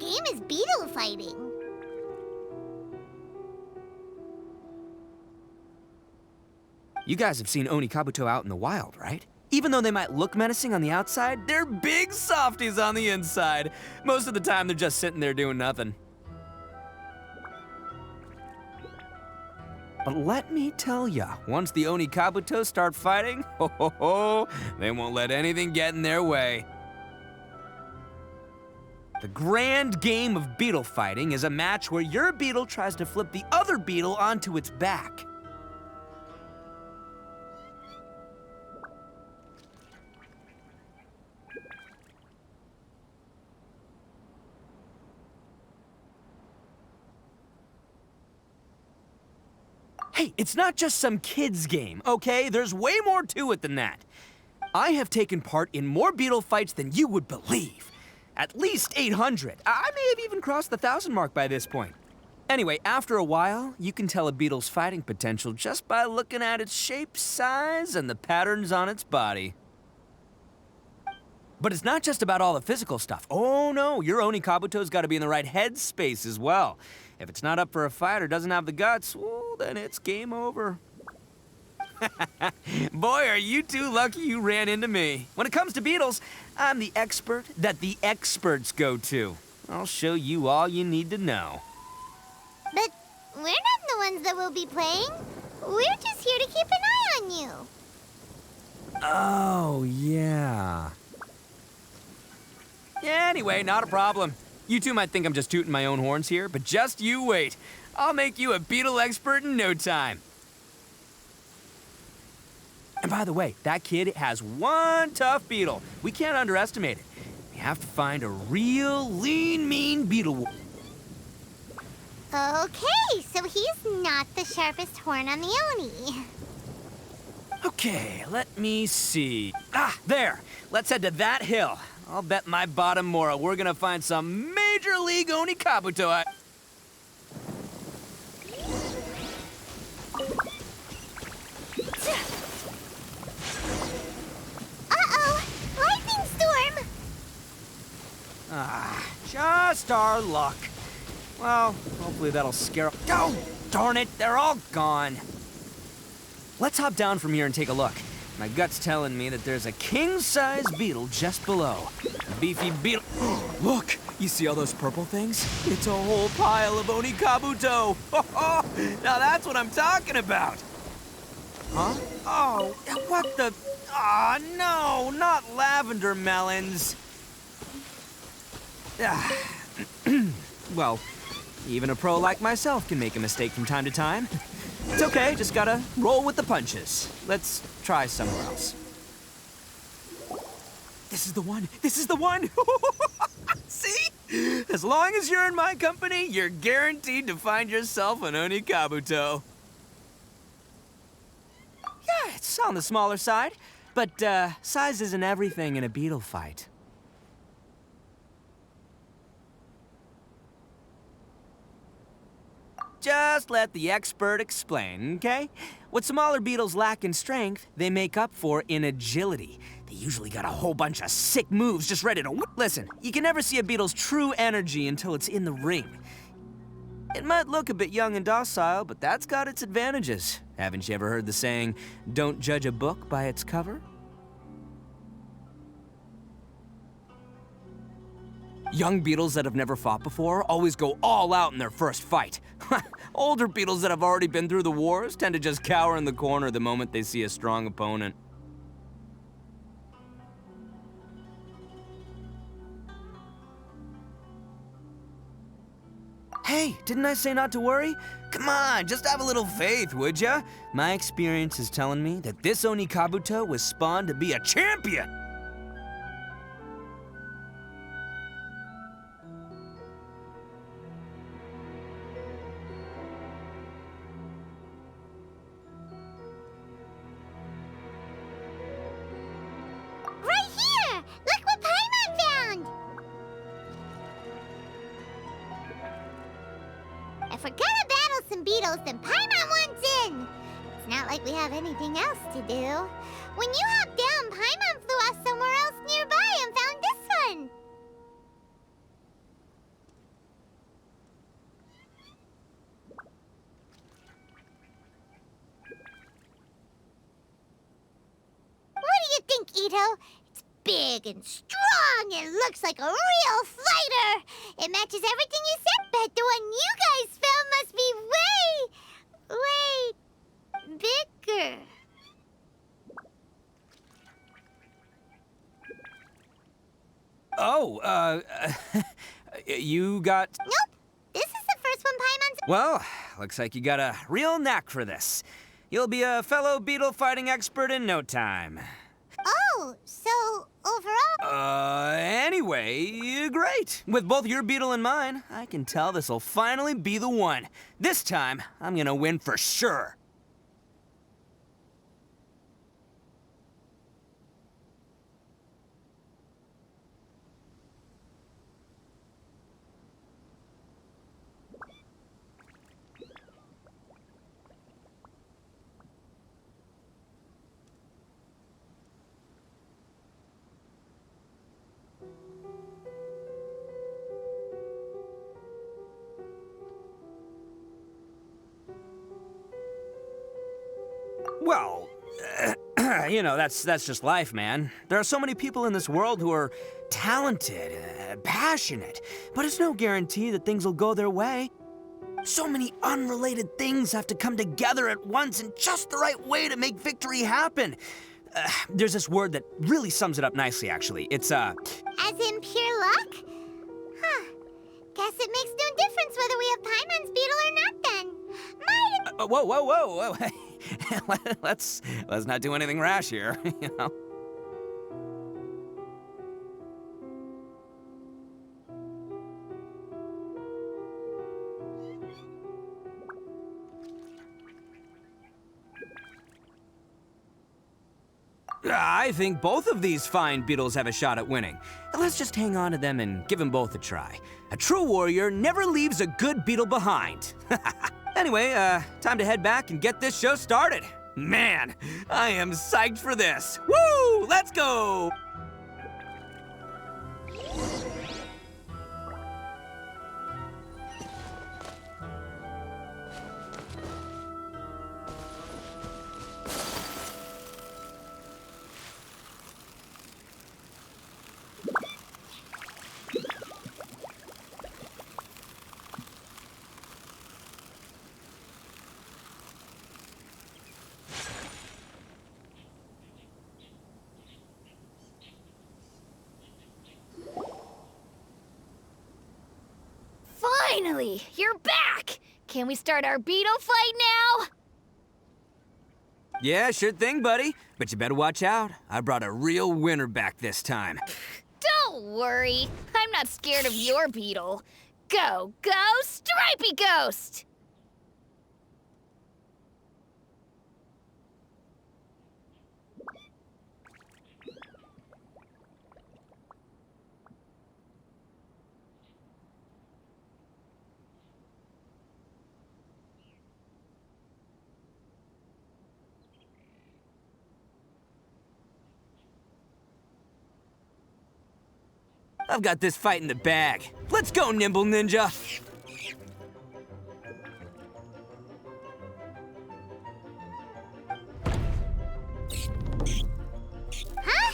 game is beetle fighting? You guys have seen Oni Kabuto out in the wild, right? Even though they might look menacing on the outside, they're big softies on the inside. Most of the time, they're just sitting there doing nothing. But let me tell ya, once the Oni Kabuto start fighting, they won't let anything get in their way. The grand game of beetle fighting is a match where your beetle tries to flip the other beetle onto its back. Hey, it's not just some kid's game, okay? There's way more to it than that. I have taken part in more beetle fights than you would believe. At least 800. I may have even crossed the 1,000 mark by this point. Anyway, after a while, you can tell a beetle's fighting potential just by looking at its shape, size, and the patterns on its body. But it's not just about all the physical stuff. Oh no, your Oni Kabuto's gotta be in the right headspace as well. If it's not up for a fight or doesn't have the guts, well, then it's game over. Boy, are you two lucky you ran into me. When it comes to beetles, I'm the expert that the experts go to. I'll show you all you need to know. But we're not the ones that will be playing. We're just here to keep an eye on you. Oh, yeah. Anyway, not a problem. You two might think I'm just tooting my own horns here, but just you wait. I'll make you a beetle expert in no time. And by the way, that kid has one tough beetle. We can't underestimate it. We have to find a real lean, mean beetle. Okay, so he's not the sharpest horn on the Oni. Okay, let me see. Ah, there. Let's head to that hill. I'll bet my bottom moral we're gonna find some major league Oni Kabuto. Uh-oh! Lightning storm! Ah, just our luck. Well, hopefully that'll scare... Oh, darn it, they're all gone. Let's hop down from here and take a look. My gut's telling me that there's a king-size beetle just below. A beefy beetle... Look! You see all those purple things? It's a whole pile of Oni Kabuto! Now that's what I'm talking about! Huh? Oh, what the... Ah, no! Not lavender melons! Well, even a pro like myself can make a mistake from time to time. It's okay, just gotta roll with the punches. Let's try somewhere else. This is the one! This is the one! See? As long as you're in my company, you're guaranteed to find yourself an Oni Kabuto. Yeah, it's on the smaller side, but size isn't everything in a beetle fight. Just let the expert explain, okay? What smaller beetles lack in strength, they make up for in agility. They usually got a whole bunch of sick moves just ready to whip. Listen, you can never see a beetle's true energy until it's in the ring. It might look a bit young and docile, but that's got its advantages. Haven't you ever heard the saying, don't judge a book by its cover? Young beetles that have never fought before always go all out in their first fight. Older beetles that have already been through the wars tend to just cower in the corner the moment they see a strong opponent. Hey, didn't I say not to worry? Come on, just have a little faith, would ya? My experience is telling me that this Oni Kabuto was spawned to be a champion! If we're gonna battle some beetles, then Paimon wants in! It's not like we have anything else to do. When you hopped down, Paimon flew off somewhere else nearby and found this one! Ito. It's big and strong and looks like a real fighter. It matches everything you said, but the one you guys found must be way bigger. Oh, you got... Nope. This is the first one Paimon's... Well, looks like you got a real knack for this. You'll be a fellow beetle fighting expert in no time. Oh, so overall... Anyway, great. With both your beetle and mine, I can tell this'll finally be the one. This time, I'm gonna win for sure. Well, you know, that's just life, man. There are so many people in this world who are talented, passionate, but it's no guarantee that things will go their way. So many unrelated things have to come together at once in just the right way to make victory happen. There's this word that really sums it up nicely, actually. It's, As in pure luck? Huh. Guess it makes no difference whether we have Paimon's beetle or not then. Whoa. let's not do anything rash here, you know? I think both of these fine beetles have a shot at winning. Let's just hang on to them and give them both a try. A true warrior never leaves a good beetle behind. Anyway, time to head back and get this show started. Man, I am psyched for this. Woo! Let's go! Finally, you're back! Can we start our beetle fight now? Yeah, sure thing, buddy. But you better watch out. I brought a real winner back this time. Don't worry, I'm not scared of your beetle. Go, Stripey Ghost! I've got this fight in the bag. Let's go, Nimble Ninja! Huh?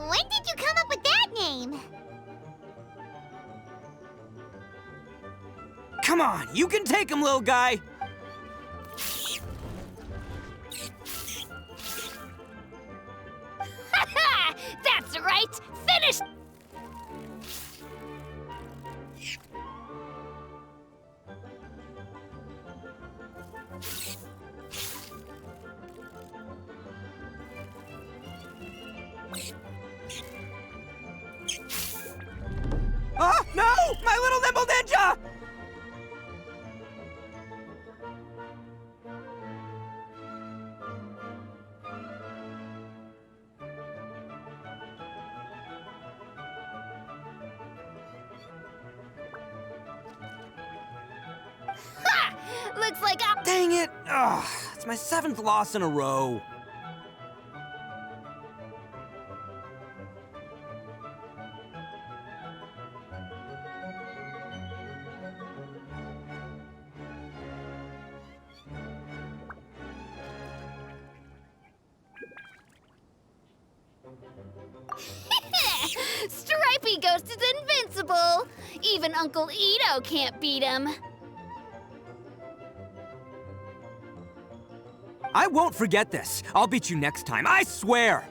When did you come up with that name? Come on, you can take him, little guy! Ha! That's right! Finish! Oh, no! My little Nimble Ninja! Ha! Looks like I'm... Dang it! Ugh, it's my 7th loss in a row. Stripey Ghost is invincible! Even Uncle Ito can't beat him. I won't forget this. I'll beat you next time, I swear!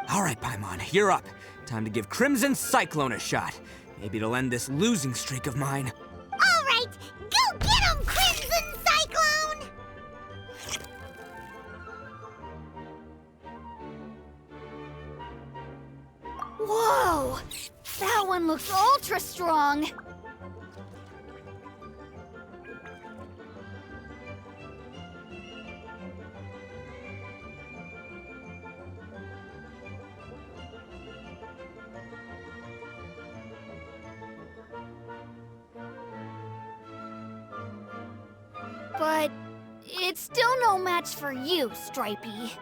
All right, Paimon, you're up. Time to give Crimson Cyclone a shot. Maybe it'll end this losing streak of mine. All right, go get him, Crimson Cyclone! Whoa! That one looks ultra strong! But it's still no match for you, Stripey.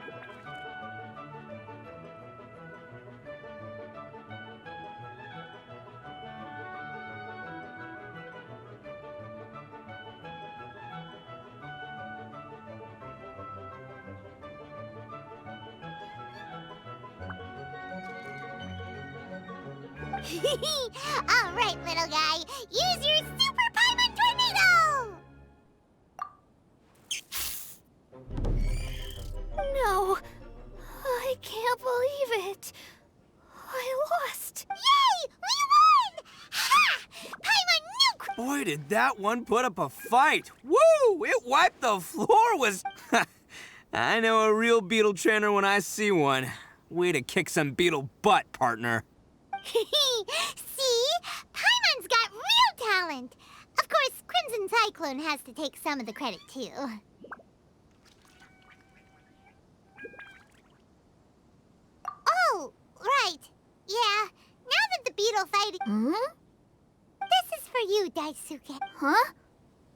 All right, little guy, use your Super Paimon Tornado! No, I can't believe it. I lost. Yay! We won! Ha! Paimon Nuke! Boy, did that one put up a fight. Woo! It wiped the floor was... I know a real beetle trainer when I see one. Way to kick some beetle butt, partner. See? Paimon's got real talent. Of course, Crimson Cyclone has to take some of the credit, too. Oh, right. Yeah, now that the beetle fighting... Hmm? This is for you, Daisuke. Huh?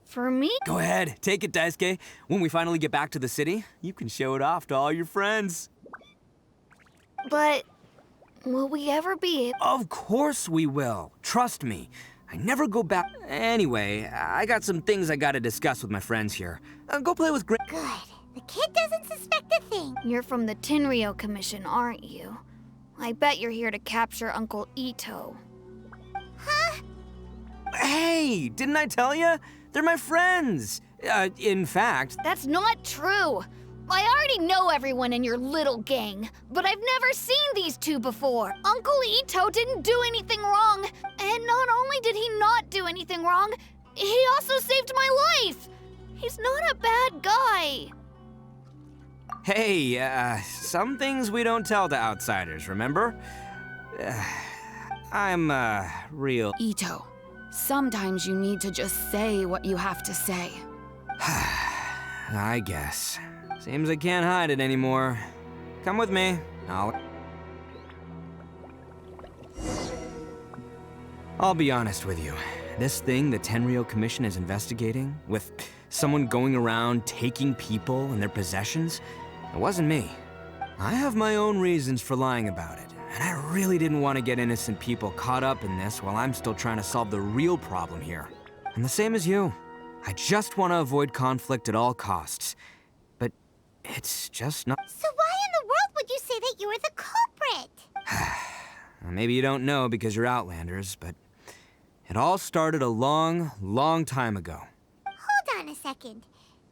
For me? Go ahead, take it, Daisuke. When we finally get back to the city, you can show it off to all your friends. But will we ever be able... Of course we will. Trust me. I never go back. Anyway, I got some things I gotta discuss with my friends here. Go play with Gray. Good. The kid doesn't suspect a thing. You're from the Tenryo Commission, aren't you? I bet you're here to capture Uncle Ito. Huh? Hey, didn't I tell you? They're my friends. In fact... That's not true! I already know everyone in your little gang, but I've never seen these two before. Uncle Ito didn't do anything wrong, and not only did he not do anything wrong, he also saved my life! He's not a bad guy. Hey, some things we don't tell to outsiders, remember? I'm, real... Ito, sometimes you need to just say what you have to say. I guess. Seems I can't hide it anymore. Come with me. I'll be honest with you. This thing the Tenryo Commission is investigating, with someone going around taking people and their possessions, it wasn't me. I have my own reasons for lying about it, and I really didn't want to get innocent people caught up in this while I'm still trying to solve the real problem here. I'm the same as you. I just want to avoid conflict at all costs. But it's just not... So why in the world would you say that you were the culprit? Maybe you don't know because you're Outlanders, but it all started a long, long time ago. Hold on a second.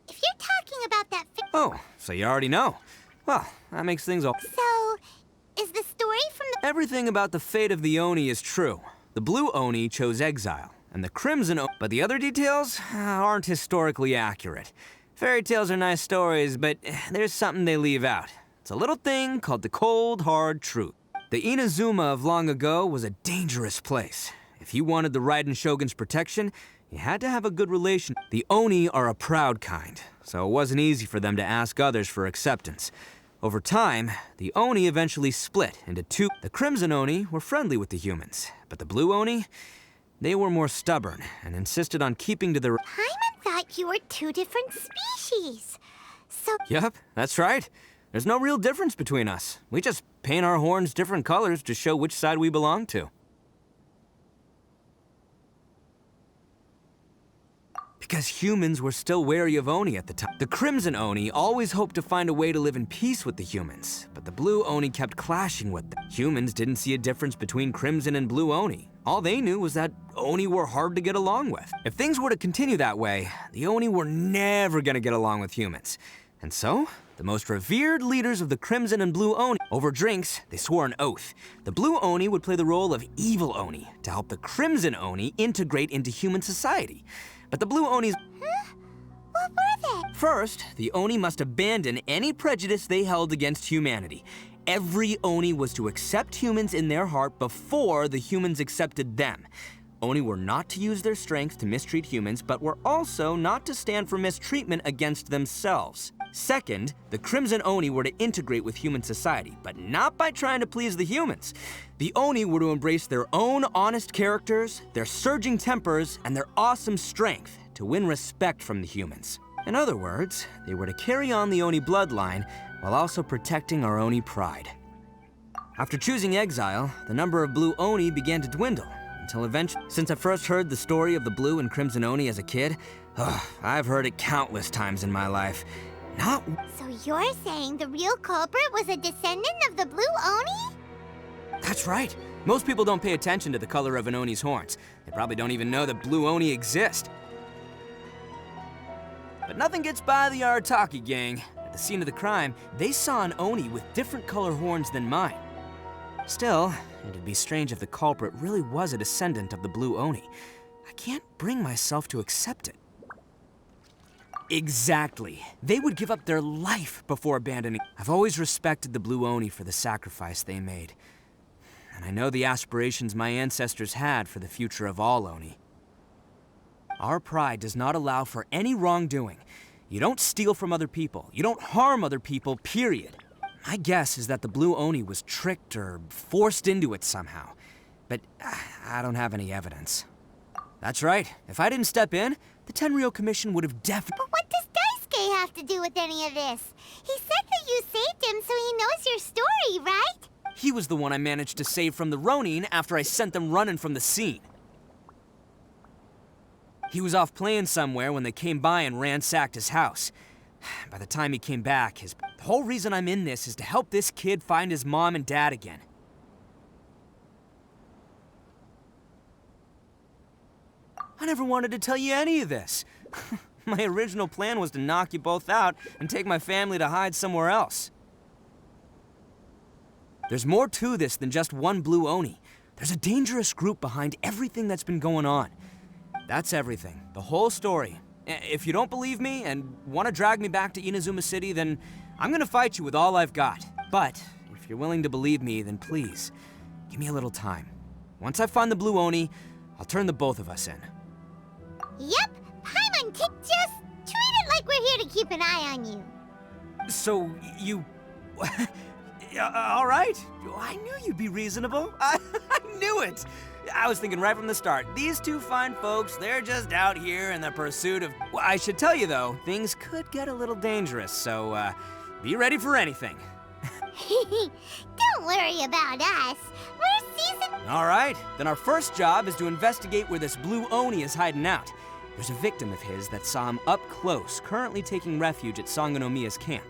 If you're talking about that Oh, so you already know. Well, that makes things all... So, is the story from the... Everything about the fate of the Oni is true. The Blue Oni chose exile, and the Crimson Oni... But the other details aren't historically accurate. Fairy tales are nice stories, but there's something they leave out. It's a little thing called the cold, hard truth. The Inazuma of long ago was a dangerous place. If you wanted the Raiden Shogun's protection, you had to have a good relation. The Oni are a proud kind, so it wasn't easy for them to ask others for acceptance. Over time, the Oni eventually split into two. The Crimson Oni were friendly with the humans, but the Blue Oni, they were more stubborn and insisted on keeping to their... Paimon thought you were two different species. So... Yep, that's right. There's no real difference between us. We just paint our horns different colors to show which side we belong to. Because humans were still wary of Oni at the time. The Crimson Oni always hoped to find a way to live in peace with the humans, but the Blue Oni kept clashing with them. Humans didn't see a difference between Crimson and Blue Oni. All they knew was that Oni were hard to get along with. If things were to continue that way, the Oni were never gonna get along with humans. And so, the most revered leaders of the Crimson and Blue Oni, over drinks, they swore an oath. The Blue Oni would play the role of evil Oni to help the Crimson Oni integrate into human society. But the Blue Onis... Huh? What were they? First, the Oni must abandon any prejudice they held against humanity. Every Oni was to accept humans in their heart before the humans accepted them. Oni were not to use their strength to mistreat humans, but were also not to stand for mistreatment against themselves. Second, the Crimson Oni were to integrate with human society, but not by trying to please the humans. The Oni were to embrace their own honest characters, their surging tempers, and their awesome strength to win respect from the humans. In other words, they were to carry on the Oni bloodline while also protecting our Oni pride. After choosing exile, the number of Blue Oni began to dwindle, until eventually, since I first heard the story of the Blue and Crimson Oni as a kid, I've heard it countless times in my life. So you're saying the real culprit was a descendant of the Blue Oni? That's right. Most people don't pay attention to the color of an Oni's horns. They probably don't even know that Blue Oni exist. But nothing gets by the Arataki gang. At the scene of the crime, they saw an Oni with different color horns than mine. Still, it'd be strange if the culprit really was a descendant of the Blue Oni. I can't bring myself to accept it. Exactly. They would give up their life before abandoning. I've always respected the Blue Oni for the sacrifice they made. And I know the aspirations my ancestors had for the future of all Oni. Our pride does not allow for any wrongdoing. You don't steal from other people. You don't harm other people, period. My guess is that the Blue Oni was tricked or forced into it somehow. But I don't have any evidence. That's right. If I didn't step in, the Tenryou Commission would have definitely... But what does Daisuke have to do with any of this? He said that you saved him so he knows your story, right? He was the one I managed to save from the Ronin after I sent them running from the scene. He was off playing somewhere when they came by and ransacked his house. By the time he came back, the whole reason I'm in this is to help this kid find his mom and dad again. I never wanted to tell you any of this. My original plan was to knock you both out and take my family to hide somewhere else. There's more to this than just one Blue Oni. There's a dangerous group behind everything that's been going on. That's everything, the whole story. If you don't believe me and want to drag me back to Inazuma City, then I'm gonna fight you with all I've got. But if you're willing to believe me, then please, give me a little time. Once I find the Blue Oni, I'll turn the both of us in. Yep, Paimon, just treat it like we're here to keep an eye on you. So, you... all right. I knew you'd be reasonable. I knew it. I was thinking right from the start, these two fine folks, they're just out here in the pursuit of... Well, I should tell you, though, things could get a little dangerous, so, be ready for anything. Don't worry about us. We're seasoned... All right, then our first job is to investigate where this Blue Oni is hiding out. There's a victim of his that saw him up close, currently taking refuge at Sangonomiya's camp.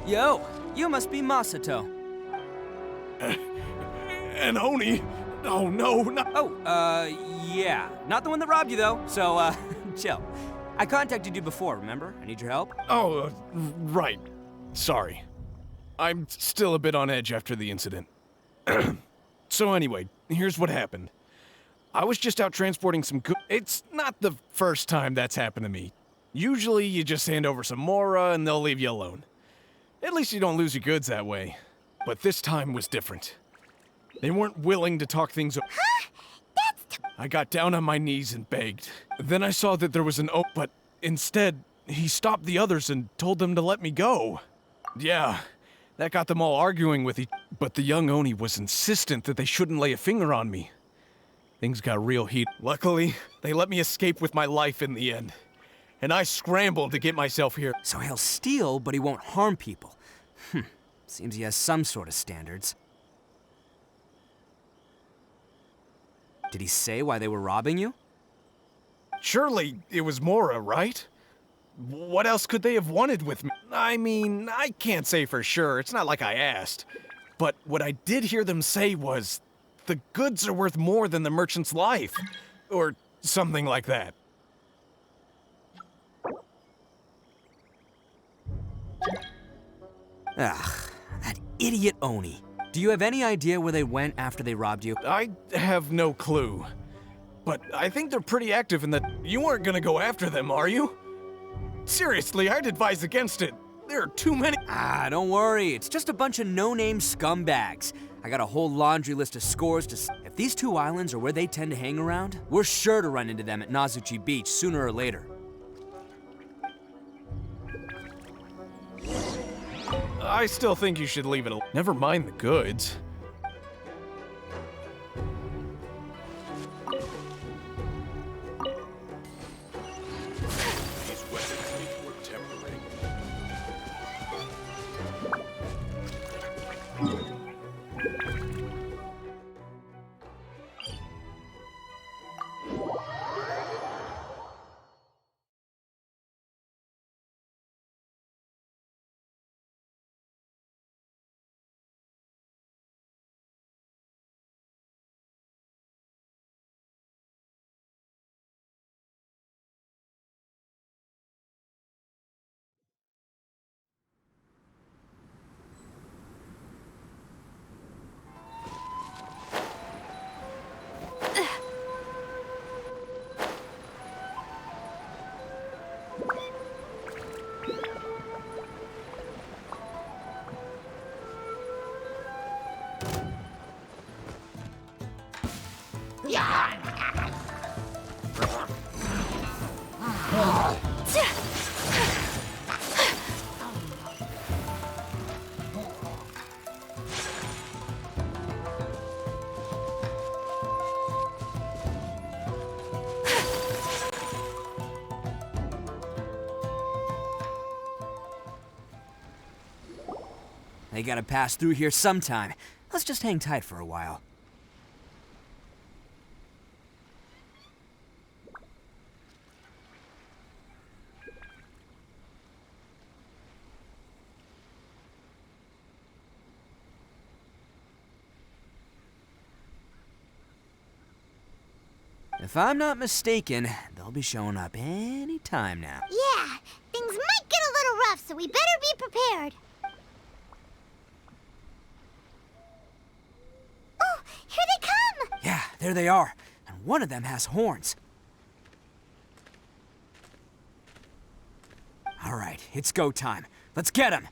Yo, you must be Masato. An Oni? Oh, no, no. Oh, yeah. Not the one that robbed you, though, so, chill. I contacted you before, remember? I need your help. Oh, right. Sorry. I'm still a bit on edge after the incident. So anyway, here's what happened. I was just out transporting some goods. It's not the first time that's happened to me. Usually you just hand over some Mora and they'll leave you alone. At least you don't lose your goods that way. But this time was different. They weren't willing to talk things over. I got down on my knees and begged. Then I saw that there was an but instead, he stopped the others and told them to let me go. Yeah, that got them all arguing with each other. But the young Oni was insistent that they shouldn't lay a finger on me. Things got real heat. Luckily, they let me escape with my life in the end. And I scrambled to get myself here. So he'll steal, but he won't harm people. Seems he has some sort of standards. Did he say why they were robbing you? Surely it was Mora, right? What else could they have wanted with me? I mean, I can't say for sure. It's not like I asked. But what I did hear them say was, the goods are worth more than the merchant's life. Or something like that. Ugh, that idiot Oni. Do you have any idea where they went after they robbed you? I have no clue. But I think they're pretty active in that you aren't gonna go after them, are you? Seriously, I'd advise against it. There are too many. Don't worry. It's just a bunch of no-name scumbags. I got a whole laundry list of scores to... If these two islands are where they tend to hang around, we're sure to run into them at Nazuchi Beach sooner or later. I still think you should leave it alone. Never mind the goods. These weapons need more tempering. They gotta pass through here sometime. Let's just hang tight for a while. If I'm not mistaken, they'll be showing up any time now. Yeah, things might get a little rough, so we better be prepared. Oh, here they come! Yeah, there they are. And one of them has horns. All right, it's go time. Let's get him!